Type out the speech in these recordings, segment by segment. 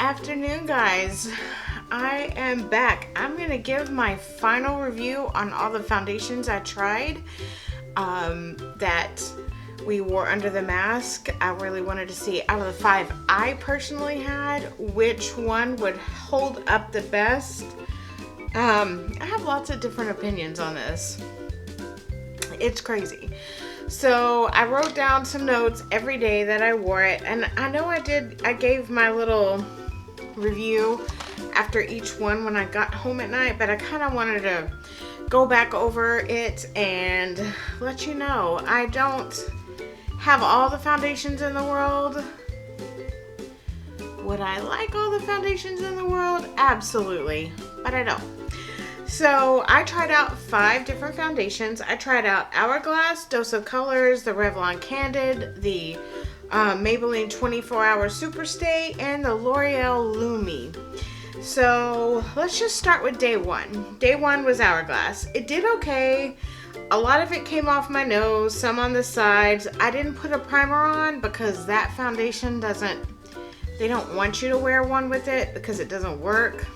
afternoon, guys. I am back. I'm going to give my final review on all the foundations I tried that we wore under the mask. I really wanted to see out of the 5 I personally had, which one would hold up the best. I have lots of different opinions on this. It's crazy. So I wrote down some notes every day that I wore it, and I know I gave my little review after each one when I got home at night, but I kind of wanted to go back over it and let you know I don't have all the foundations in the world. Would I like all the foundations in the world? Absolutely, but I don't. So I tried out 5 different foundations. I tried out Hourglass, Dose of Colors, the Revlon Candid, the Maybelline 24 Hour Superstay, and the L'Oreal Lumi. So let's just start with day 1. Day 1 was Hourglass. It did okay. A lot of it came off my nose, some on the sides. I didn't put a primer on because that foundation they don't want you to wear one with it because it doesn't work.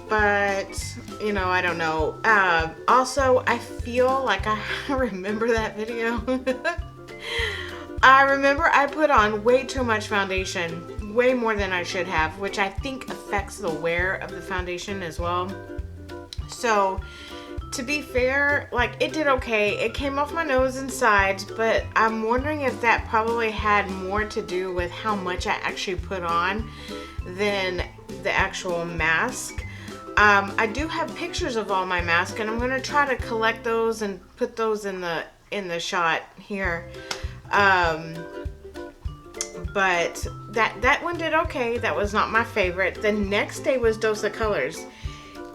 But, I don't know. Also, I feel like I remember that video. I remember I put on way too much foundation, way more than I should have, which I think affects the wear of the foundation as well. So, to be fair, it did okay. It came off my nose and sides, but I'm wondering if that probably had more to do with how much I actually put on than the actual mask. I do have pictures of all my masks, and I'm going to try to collect those and put those in the shot here. But that one did okay. That was not my favorite. The next day was Dose of Colors.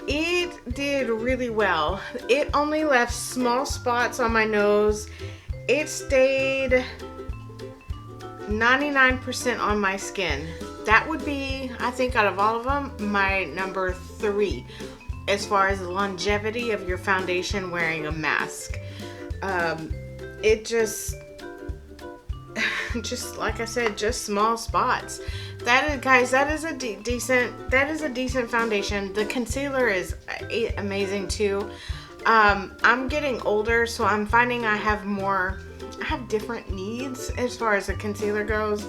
It did really well. It only left small spots on my nose. It stayed 99% on my skin. That would be, I think, out of all of them, my number 3 as far as the longevity of your foundation wearing a mask. It just like I said, just small spots. That is a decent foundation. The concealer is amazing too. I'm getting older, so I'm finding I have different needs as far as the concealer goes.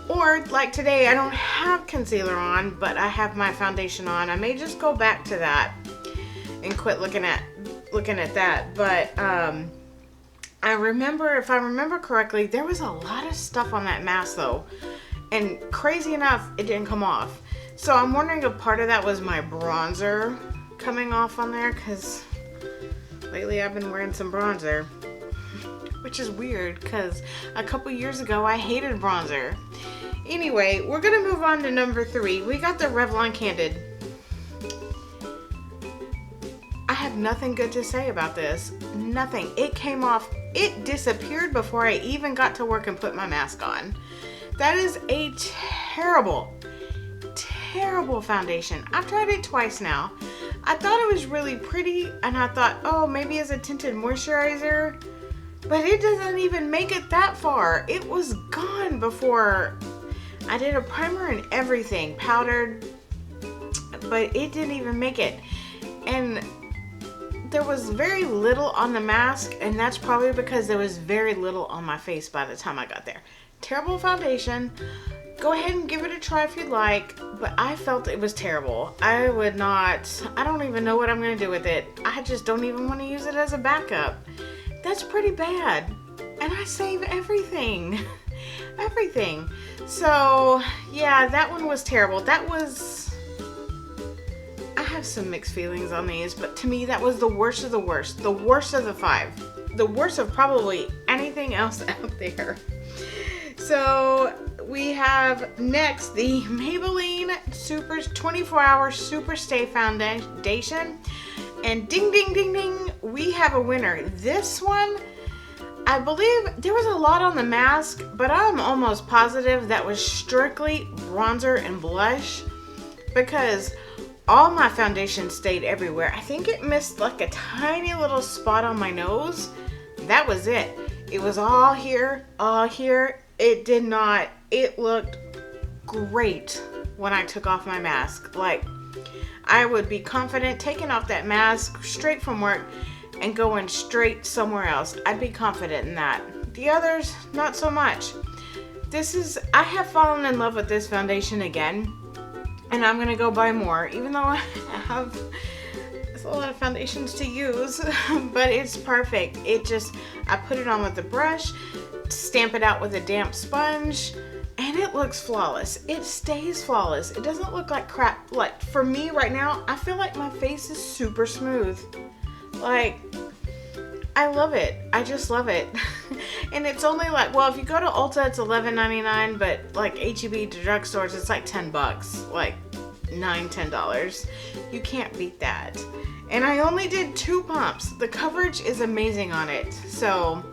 Or like today, I don't have concealer on, but I have my foundation on. I may just go back to that and quit looking at that. But if I remember correctly, there was a lot of stuff on that mask though. And crazy enough, it didn't come off. So I'm wondering if part of that was my bronzer coming off on there, because lately I've been wearing some bronzer. Which is weird, because a couple years ago I hated bronzer. Anyway, we're going to move on to number 3. We got the Revlon Candid. I have nothing good to say about this. Nothing. It came off. It disappeared before I even got to work and put my mask on. That is a terrible, terrible foundation. I've tried it twice now. I thought it was really pretty, and I thought, oh, maybe as a tinted moisturizer. But it doesn't even make it that far. It was gone before I did a primer and everything, powdered, but it didn't even make it. And there was very little on the mask, and that's probably because there was very little on my face by the time I got there. Terrible foundation. Go ahead and give it a try if you'd like, but I felt it was terrible. I don't even know what I'm going to do with it. I just don't even want to use it as a backup. That's pretty bad. And I save everything. Everything. So, yeah, that one was terrible. I have some mixed feelings on these, but to me, that was the worst of the worst. The worst of the 5. The worst of probably anything else out there. So, we have next the Maybelline 24 Hour Superstay Foundation. And ding, ding, ding, ding, we have a winner. This one, I believe there was a lot on the mask, but I'm almost positive that was strictly bronzer and blush, because all my foundation stayed everywhere. I think it missed like a tiny little spot on my nose. That was it. It was all here, all here. It did not, it looked great when I took off my mask. Like, I would be confident taking off that mask straight from work and going straight somewhere else. I'd be confident in that. The others, not so much. I have fallen in love with this foundation again, and I'm gonna go buy more, even though I have a lot of foundations to use, but it's perfect. I put it on with a brush, stamp it out with a damp sponge, and it looks flawless. It stays flawless. It doesn't look like crap. Like, for me right now, I feel like my face is super smooth. Like, I love it. I just love it. And it's only like, well, if you go to Ulta, it's $11.99, but like H-E-B to drugstores, it's like $10, like $9-10. You can't beat that. And I only did 2 pumps. The coverage is amazing on it. So,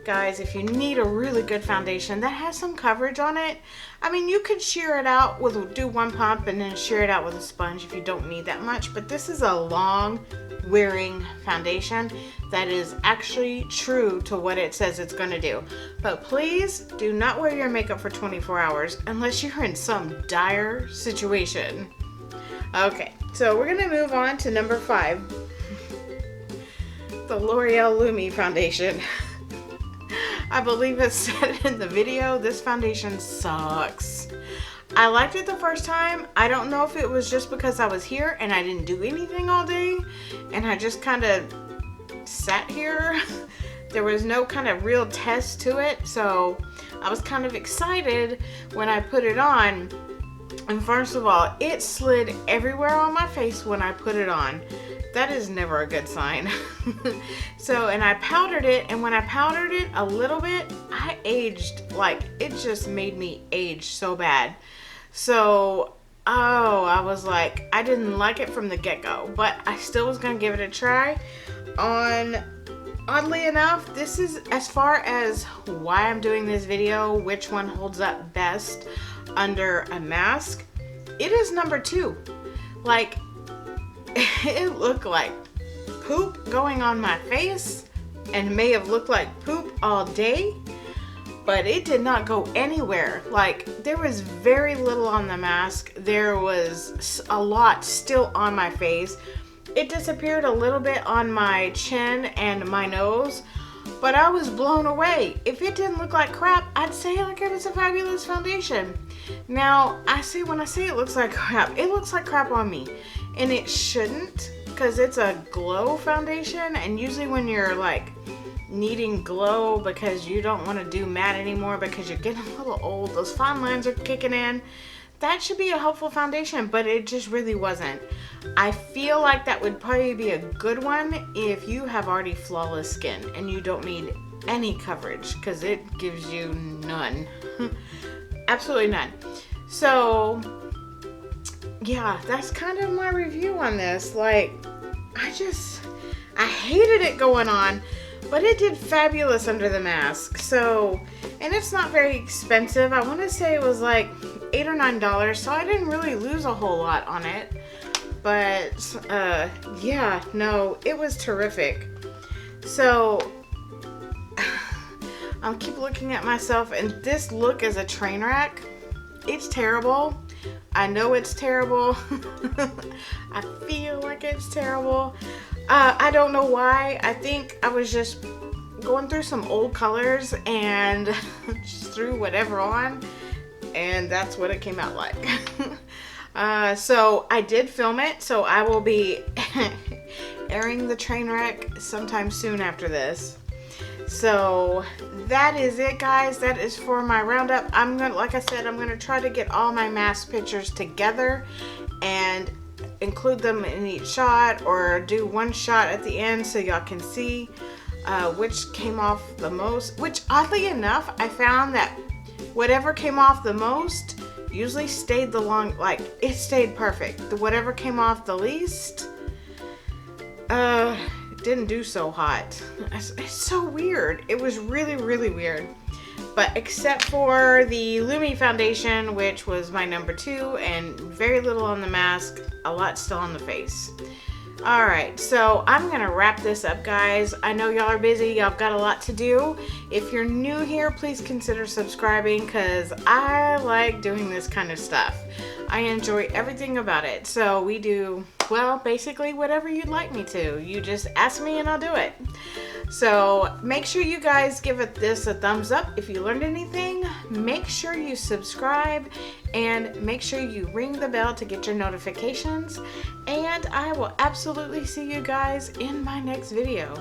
guys, if you need a really good foundation that has some coverage on it, I mean, you could shear it out do 1 pump and then shear it out with a sponge if you don't need that much. But this is a long wearing foundation that is actually true to what it says it's going to do. But please do not wear your makeup for 24 hours unless you're in some dire situation. Okay, so we're going to move on to number 5. The L'Oreal Lumi foundation. I believe it said in the video, this foundation sucks. I liked it the first time. I don't know if it was just because I was here and I didn't do anything all day and I just kind of sat here. There was no kind of real test to it, so I was kind of excited when I put it on. And first of all, it slid everywhere on my face when I put it on. That is never a good sign. And I powdered it, and when I powdered it a little bit, I aged, like, it just made me age so bad. So, I was like, I didn't like it from the get-go, but I still was gonna give it a try. Oddly enough, this is, as far as why I'm doing this video, which one holds up best under a mask, it is number 2. Like, it looked like poop going on my face and may have looked like poop all day, but it did not go anywhere. Like, there was very little on the mask. There was a lot still on my face. It disappeared a little bit on my chin and my nose, but I was blown away. If it didn't look like crap, I'd say like it was a fabulous foundation. Now, when I say it looks like crap, it looks like crap on me. And it shouldn't, because it's a glow foundation, and usually when you're like needing glow because you don't want to do matte anymore because you're getting a little old, those fine lines are kicking in, that should be a helpful foundation, but it just really wasn't. I feel like that would probably be a good one if you have already flawless skin and you don't need any coverage, because it gives you none. Absolutely none. So yeah, that's kind of my review on this. Like, I hated it going on, but it did fabulous under the mask. So, and it's not very expensive. I want to say it was like $8 or $9, so I didn't really lose a whole lot on it. But, yeah, no, it was terrific. So, I keep looking at myself, and this look is a train wreck. It's terrible. I know it's terrible. I feel like it's terrible. I don't know why. I think I was just going through some old colors and just threw whatever on, and that's what it came out like. So I did film it, so I will be airing the train wreck sometime soon after this. So that is it, guys. That is for my roundup. Like I said, I'm gonna try to get all my mask pictures together and include them in each shot, or do one shot at the end so y'all can see which came off the most. Which, oddly enough, I found that whatever came off the most usually stayed it stayed perfect. Whatever came off the least, didn't do so hot. It's so weird. It was really, really weird. But except for the Lumi foundation, which was my number 2, and very little on the mask, a lot still on the face. All right, so I'm gonna wrap this up, guys. I know y'all are busy, y'all got a lot to do. If you're new here, please consider subscribing because I like doing this kind of stuff. I enjoy everything about it. So we do, well, basically whatever you'd like me to. You just ask me and I'll do it. So make sure you guys give this a thumbs up if you learned anything. Make sure you subscribe and make sure you ring the bell to get your notifications. And I will absolutely see you guys in my next video.